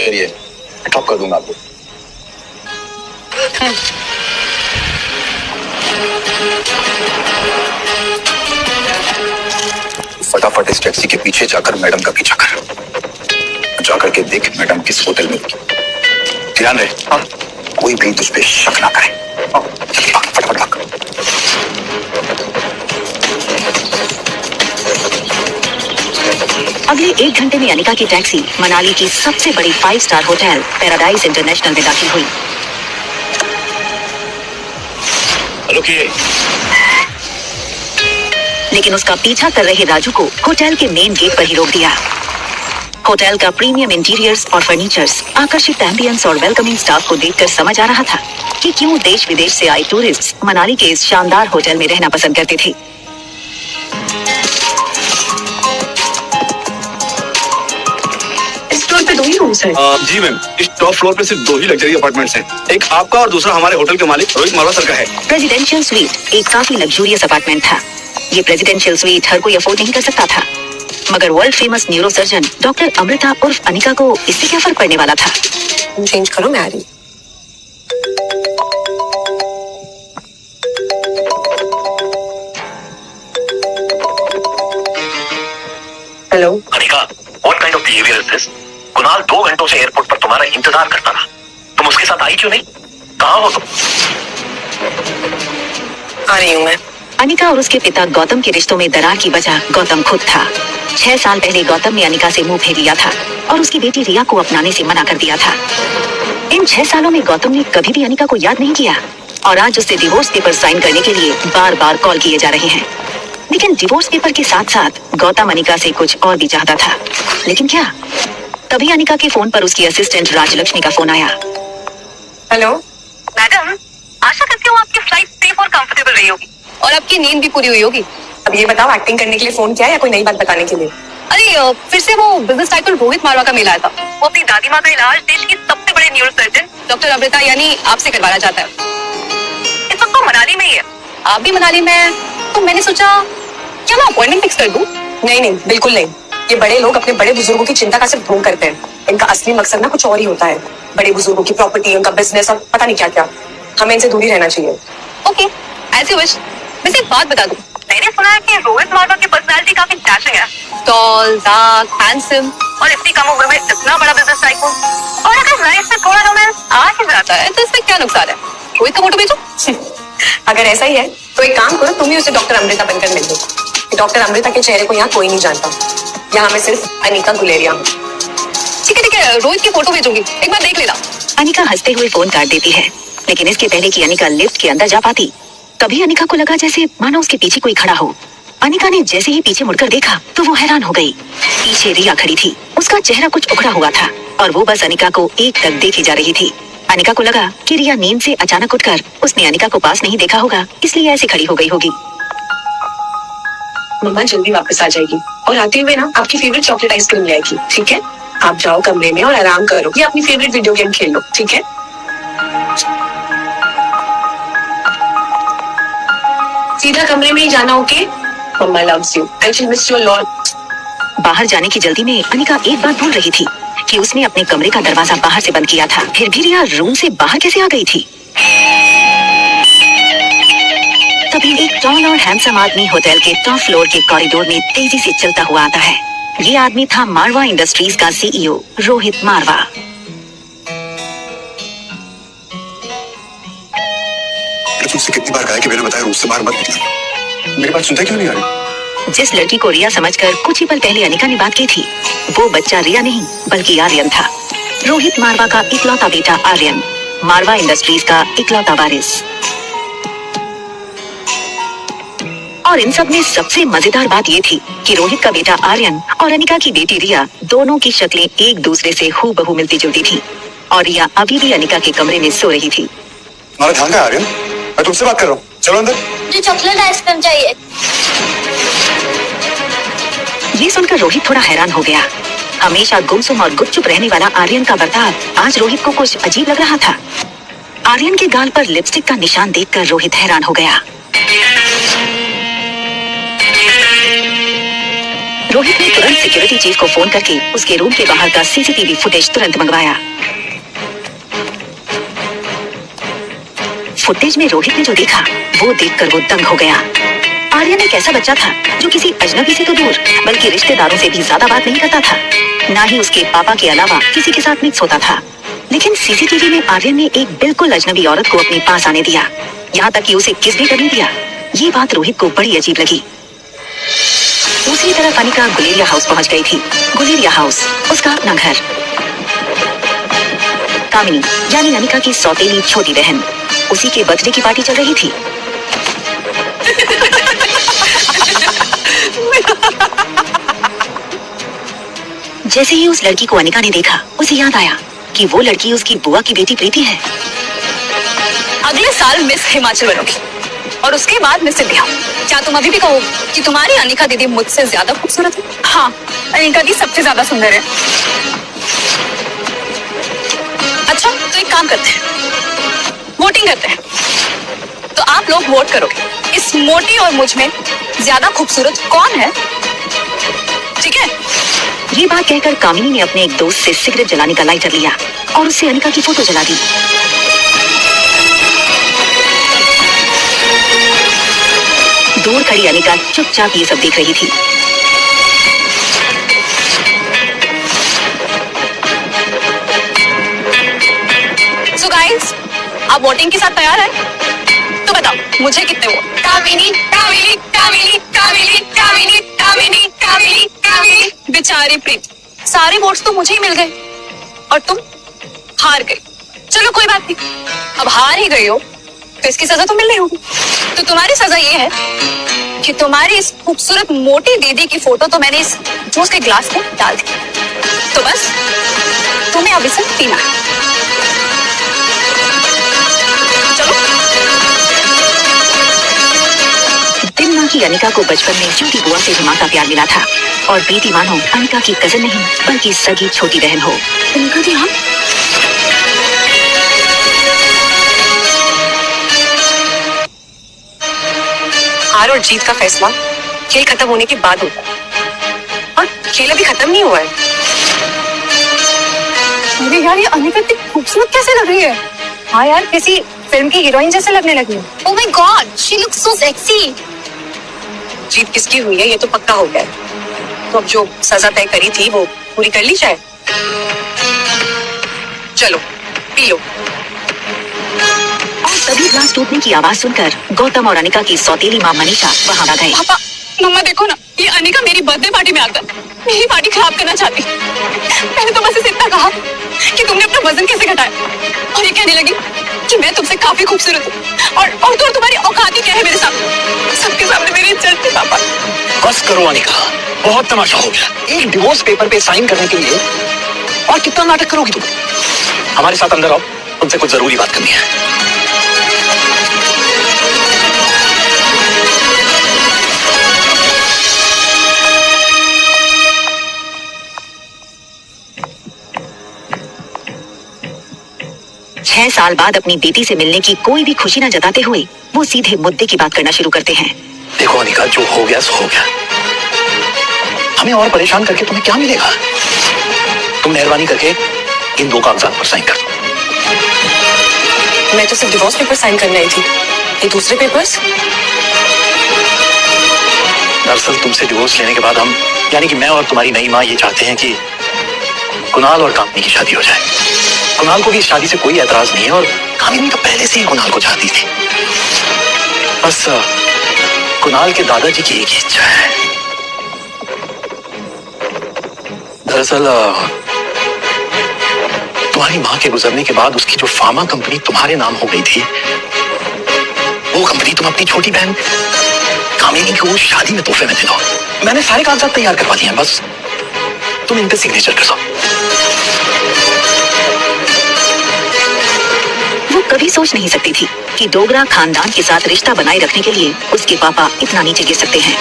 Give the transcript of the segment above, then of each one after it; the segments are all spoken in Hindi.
ये ड्रॉप कर दूंगा आपको। फटाफट इस टैक्सी के पीछे जाकर मैडम का पीछा कर, जाकर के देख मैडम किस होटल में होगी। ध्यान रहे, हाँ, कोई भी तुझ पे शक ना करे। फटाफट भाग। अगले 1 घंटे में अनिका की टैक्सी मनाली की सबसे बड़ी 5 स्टार होटल पैराडाइज इंटरनेशनल में दाखिल हुई। रुकिए। लेकिन उसका पीछा कर रहे राजू को होटल के मेन गेट पर ही रोक दिया। होटल का प्रीमियम इंटीरियर्स और फर्नीचर्स, आकर्षित एम्बियंस और वेलकमिंग स्टाफ को देखकर समझ आ रहा था कि क्यों देश विदेश से आए टूरिस्ट मनाली के इस शानदार होटल में रहना पसंद करते थे। इस फ्लोर पे 2 ही रूम्स हैं। जी मैम, इस टॉप फ्लोर पे सिर्फ 2 ही लग्जरी अपार्टमेंट्स हैं। एक आपका और दूसरा हमारे होटल के मालिक रोहित मारवा सर का है। प्रेसिडेंशियल स्वीट एक काफी लग्जूरियस अपार्टमेंट था। ये प्रेसिडेंशियल स्वीट हर कोई अफोर्ड नहीं कर सकता था, मगर world famous neuro surgeon doctor Amrita उर्फ अनिका को इससे क्या फर्क पड़ने वाला था। चेंज करो, मैं आ रही। Hello Anika, what kind of behavior is this? Kunal 2 घंटों से एयरपोर्ट पर तुम्हारा इंतजार करता रहा। तुम उसके साथ आई क्यों नहीं? कहाँ हो तुम? आ रही हूँ मैं। अनिका और उसके पिता गौतम के रिश्तों में दरार की वजह गौतम खुद था। 6 साल पहले गौतम ने अनिका से मुंह फेर लिया था और उसकी बेटी रिया को अपनाने से मना कर दिया था। इन 6 सालों में गौतम ने कभी भी अनिका को याद नहीं किया और आज उससे डिवोर्स पेपर साइन करने के लिए बार बार कॉल किए जा रहे हैं। लेकिन डिवोर्स पेपर के साथ साथ गौतम अनिका से कुछ और भी चाहता था। लेकिन क्या? तभी अनिका के फोन पर उसकी असिस्टेंट राजलक्ष्मी का फोन आया। हेलो मैडम, आशा करती हूँ आपकी फ्लाइट सेफ और कंफर्टेबल रही होगी और आपकी नींद भी पूरी हुई होगी। अब ये बताओ, एक्टिंग करने के लिए फोन किया या कोई नई बात बताने के लिए? अरे फिर से वो बिजनेस टाइकल रोहित मारवा का मेल आया था। वो अपनी दादी माँ का इलाज देश की सबसे बड़े न्यूरो सर्जन डॉक्टर अमृता यानी आपसे करवाना चाहता है। इस वक्त वो मनाली में ही है। आप भी मनाली में हैं, तो मैंने सोचा क्या मैं अपॉइंटमेंट फिक्स कर दूं? नहीं नहीं, बिल्कुल नहीं। ये बड़े लोग अपने बड़े बुजुर्गों की चिंता का सिर्फ ढोंग करते हैं। इनका असली मकसद ना कुछ और ही होता है। बड़े बुजुर्गों की प्रॉपर्टी, उनका बिजनेस और पता नहीं क्या क्या। हमें इनसे दूरी रहना चाहिए। ओके, ऐसे विश। वैसे एक बात बता दूं, मैंने सुना है कि रोहित मारवा की पर्सनालिटी काफी डैशिंग है। टॉल, डार्क, हैंडसम और इतनी कम उम्र में इतना बड़ा बिजनेस टाइकून। और अगर लाइफ में थोड़ा रोमांस आ ही जाता है तो इसमें क्या नुकसान है? रोहित का फोटो भेजो। अगर ऐसा ही है तो एक काम करो, तुम ही उसे डॉक्टर अमृता बनकर मिल दो। डॉक्टर अमृता के चेहरे को यहाँ कोई नहीं जानता। यहाँ में सिर्फ अनिका गुलेरिया हूँ। ठीक है, रोहित की फोटो भेजूंगी, एक बार देख लेना। अनिका हंसते हुए फोन काट देती है। लेकिन इसके पहले कि अनिका लिफ्ट के अंदर जा पाती, तभी अनिका को लगा जैसे मानो उसके पीछे कोई खड़ा हो। अनिका ने जैसे ही पीछे मुड़कर देखा तो वो हैरान हो गई। पीछे रिया खड़ी थी। उसका चेहरा कुछ उखड़ा हुआ था और वो बस अनिका को एकटक देखी जा रही थी। अनिका को लगा कि रिया नींद से अचानक उठकर उसने अनिका को पास नहीं देखा होगा, इसलिए ऐसे खड़ी हो गई होगी। मम्मा जल्दी वापस आ जाएगी और आते हुए ना आपकी फेवरेट चॉकलेट आइसक्रीम ले आएगी। ठीक है, आप जाओ कमरे में और आराम करो या अपनी फेवरेट वीडियो गेम खेल लो। ठीक है, सीधा कमरे में ही जाना। Okay, mama loves you and she miss you a lot. बाहर जाने की जल्दी में अनिका एक बात भूल रही थी कि उसने अपने कमरे का दरवाजा बाहर से बंद किया था। फिर भी रिया रूम से बाहर कैसे आ गई थी? तभी एक टॉल और हैंडसम आदमी होटल के टॉप फ्लोर के कॉरिडोर में तेजी से चलता हुआ आता है। ये आदमी था मारवा इंडस्ट्रीज का सीईओ रोहित मारवा। तुमसे कितनी बार कहा है कि मैंने बताया रूम से बाहर मत निकलना। मेरी बात सुनता क्यों नहीं आ रही? जिस लड़की को रिया समझकर कुछ ही पल पहले अनिका ने बात की थी, वो बच्चा रिया नहीं बल्कि आर्यन था। रोहित मारवा का इकलौता बेटा आर्यन, मारवा इंडस्ट्रीज का इकलौता वारिस। और इन सब में सबसे मजेदार बात ये थी कि रोहित का बेटा आर्यन और अनिका की बेटी रिया दोनों की शक्लें एक दूसरे से हूबहू मिलती जुलती थी। और रिया अभी भी अनिका के कमरे में सो रही थी। तुम्हारा ध्यान कहाँ आर्यन? मैं तुमसे बात कर रहा हूँ, चलो अंदर। मुझे चॉकलेट आइसक्रीम चाहिए। ये सुनकर रोहित थोड़ा हैरान हो गया। हमेशा गुमसुम और गुपचुप रहने वाला आर्यन का बर्ताव आज रोहित को कुछ अजीब लग रहा था। आर्यन के गाल पर लिपस्टिक का निशान देखकर रोहित हैरान हो गया। रोहित ने तुरंत सिक्योरिटी चीफ को फोन करके उसके रूम के बाहर का सीसीटीवी फुटेज तुरंत मंगवाया। फुटेज में रोहित ने जो देखा वो देखकर वो दंग हो गया। आर्यन एक ऐसा बच्चा था जो किसी अजनबी से तो दूर बल्कि रिश्तेदारों से भी ज्यादा बात नहीं करता था, ना ही उसके पापा के अलावा किसी के साथ मिक्स होता था। लेकिन सीसीटीवी में आर्यन ने एक बिल्कुल अजनबी औरत को अपने पास आने दिया, यहाँ तक कि उसे किस भी करने दिया। ये बात रोहित को बड़ी अजीब लगी। दूसरी तरफ अनिका गुलेरिया हाउस पहुंच गई थी। गुलेरिया हाउस उसका अपना घर। कामिनी यानी अनिका की सौतेली छोटी बहन, उसी के बर्थडे की पार्टी चल रही थी। जैसे ही उस लड़की को अनिका ने देखा उसे याद आया कि वो लड़की उसकी बुआ की बेटी प्रीति है। अगले साल मिस हिमाचल बनोगी और उसके बाद मिस इंडिया। क्या तुम अभी भी कहो कि तुम्हारी अनिका दीदी मुझसे ज्यादा खूबसूरत है? हाँ, अनिका की सबसे ज्यादा सुंदर है। अच्छा, तो एक काम करते हैं, वोटिंग करते हैं। तो आप लोग वोट करोगे इस मोटी और मुझ में ज्यादा खूबसूरत कौन है, ठीक है? ये बात कहकर कामिनी ने अपने एक दोस्त से सिगरेट जलाने का लाइटर लिया और उससे अनिका की फोटो जला दी। दूर खड़ी अनिका चुपचाप ये सब देख रही थी। सो गाइस, आप वोटिंग के साथ तैयार हैं? तो बताओ मुझे कितने वोट? कामिनी, कामिनी, कामिनी, कामिनी, कामिनी, कामिनी, कामिनी, कामिनी। बेचारी प्रीति, सारे वोट्स तो मुझे ही मिल गए और तुम हार गई। चलो कोई बात नहीं, अब हार ही गई हो तो इसकी सजा तो मिलनी होगी। तो तुम्हारी सजा ये है कि तुम्हारी इस खूबसूरत मोटी दीदी की फोटो तो मैंने इस जूस के ग्लास में डाल दी। तो बस तुम्हें अब इसे पीना है। चलो। दिल की अनिका को बचपन में छोटी बुआ से माँ का प्यार मिला था और प्रीति मानो अनिका की कजन नहीं बल्कि सगी छोटी बहन हो। अनिका दी, हाँ? हार और जीत का फैसला खेल खत्म होने के बाद होता है और खेल अभी खत्म नहीं हुआ है। अरे यार, ये अनिका इतनी खूबसूरत कैसे लग रही है? हाँ यार, किसी फिल्म की हीरोइन जैसे लगने लगी है। Oh my God, she looks so sexy. जीत किसकी हुई है ये तो पक्का हो गया है। तो अब जो सजा तय करी थी वो पूरी कर ली जाए। चलो पी लो। और तभी ग्लास टूटने की आवाज सुनकर गौतम और अनिका की सौतेली माँ मनीषा वहाँ आ गए। पापा, मम्मा देखो ना, ये अनिका मेरी बर्थडे पार्टी में आकर मेरी पार्टी खराब करना चाहती। मैंने तो बस इसे इतना कहा कि तुमने अपना वजन कैसे घटाया और ये कहने लगी कि मैं तुमसे काफी खूबसूरत हूँ और तो तुम्हारी औकात ही क्या है मेरे सामने, सबके सामने मेरी इज्जत थी। पापा बस करो अनिका, बहुत तमाशा हो गया। एक डिवोर्स पेपर पे साइन करने के लिए और कितना नाटक करोगी तुम? हमारे साथ अंदर आओ, तुमसे कुछ जरूरी बात करनी है। छह साल बाद अपनी बेटी से मिलने की कोई भी खुशी न जताते हुए वो सीधे मुद्दे की बात करना शुरू करते हैं। देखो अनिका, जो हो गया सो हो गया। हमें और परेशान करके तुम्हें क्या मिलेगा? तुम मेहरबानी करके इन दो कागजात पर साइन कर दो। मैं तो सिर्फ डिवोर्स पेपर साइन करने आई थी, ये दूसरे पेपर्स? दरअसल तुमसे डिवोर्स लेने के बाद हम यानी कि मैं और तुम्हारी नई माँ ये चाहते हैं कि कुणाल और कामिनी की शादी हो जाए। कुणाल को भी इस शादी से कोई एतराज नहीं है और कामिनी तो पहले से ही कुणाल को चाहती थी। बस कुणाल के दादाजी की एक ही इच्छा है। दरअसल तुम्हारी माँ के गुजरने के बाद उसकी जो फार्मा कंपनी तुम्हारे नाम हो गई थी, वो कंपनी तुम अपनी छोटी बहन कामिनी को शादी में तोहफे में दे दो। मैंने सारे कागजात तैयार करवा दिए हैं, बस तुम इन पे सिग्नेचर कर दो। वो कभी सोच नहीं सकती थी कि डोगरा खानदान के साथ रिश्ता बनाए रखने के लिए उसके पापा इतना नीचे गिर सकते हैं।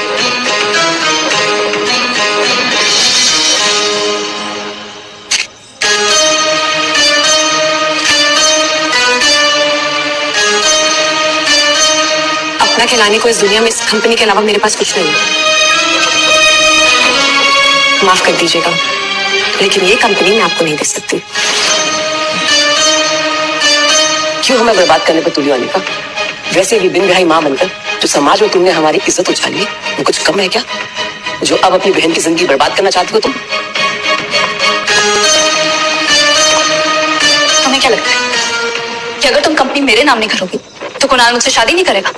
अपना खिलाने को इस दुनिया में इस कंपनी के अलावा मेरे पास कुछ नहीं है। माफ कर दीजिएगा, लेकिन ये कंपनी मैं आपको नहीं दे सकती। क्यों हमें बर्बाद करने पर तुली अनिका? वैसे भी बिन ब्याही माँ बनकर जो समाज में तुमने हमारी इज्जत उछाली है, वो कुछ कम है क्या? जो अब अपनी बहन की जिंदगी बर्बाद करना चाहती हो तुम? तुम्हें क्या लगता है कि अगर तुम कंपनी मेरे नाम नहीं करोगी तो कुणाल मुझसे शादी नहीं करेगा?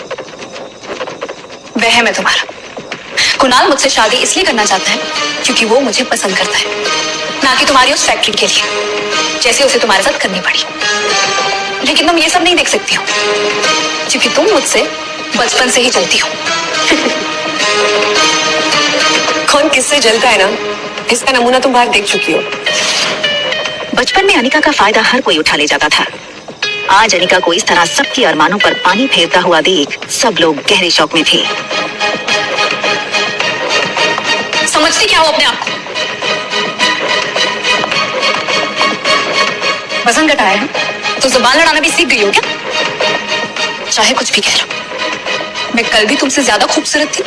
वह है तुम्हारा। कुणाल मुझसे शादी इसलिए करना चाहता है क्योंकि वो मुझे पसंद करता है, ना कि तुम्हारी उस फैक्ट्री के लिए जैसे उसे तुम्हारे साथ करनी पड़ी। लेकिन तुम ये सब नहीं देख सकती हो क्योंकि तुम मुझसे बचपन से ही चलती हो। कौन किससे जलता है ना, इसका नमूना तुम बाहर देख चुकी हो। बचपन में अनिका का फायदा हर कोई उठा ले जाता था। आज अनिका को इस तरह सबके अरमानों पर पानी फेरता हुआ देख सब लोग गहरे शौक में थे। समझती क्या हो अपने आप को? वजन घटाया है तो जुबान लड़ाना भी सीख गई हो क्या? चाहे कुछ भी कह लो, मैं कल भी तुमसे ज्यादा खूबसूरत थी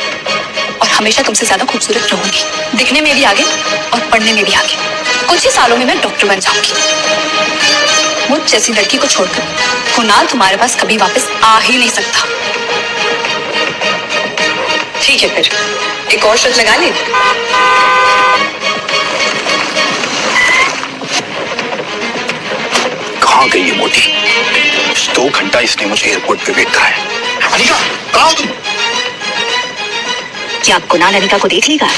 और हमेशा तुमसे ज्यादा खूबसूरत रहूंगी। दिखने में भी आगे और पढ़ने में भी आगे। कुछ ही सालों में मैं डॉक्टर बन जाऊंगी। मुझ जैसी लड़की को छोड़कर कुणाल तुम्हारे पास कभी वापस आ ही नहीं सकता। ठीक है, फिर एक और शर्त लगा ले। कहाँ गई ये मोटी? 2 घंटा इसने मुझे एयरपोर्ट पे वेट करा है। अनिका, कहाँ हो तुम? क्या कुणाल अनिका को देख लेगा?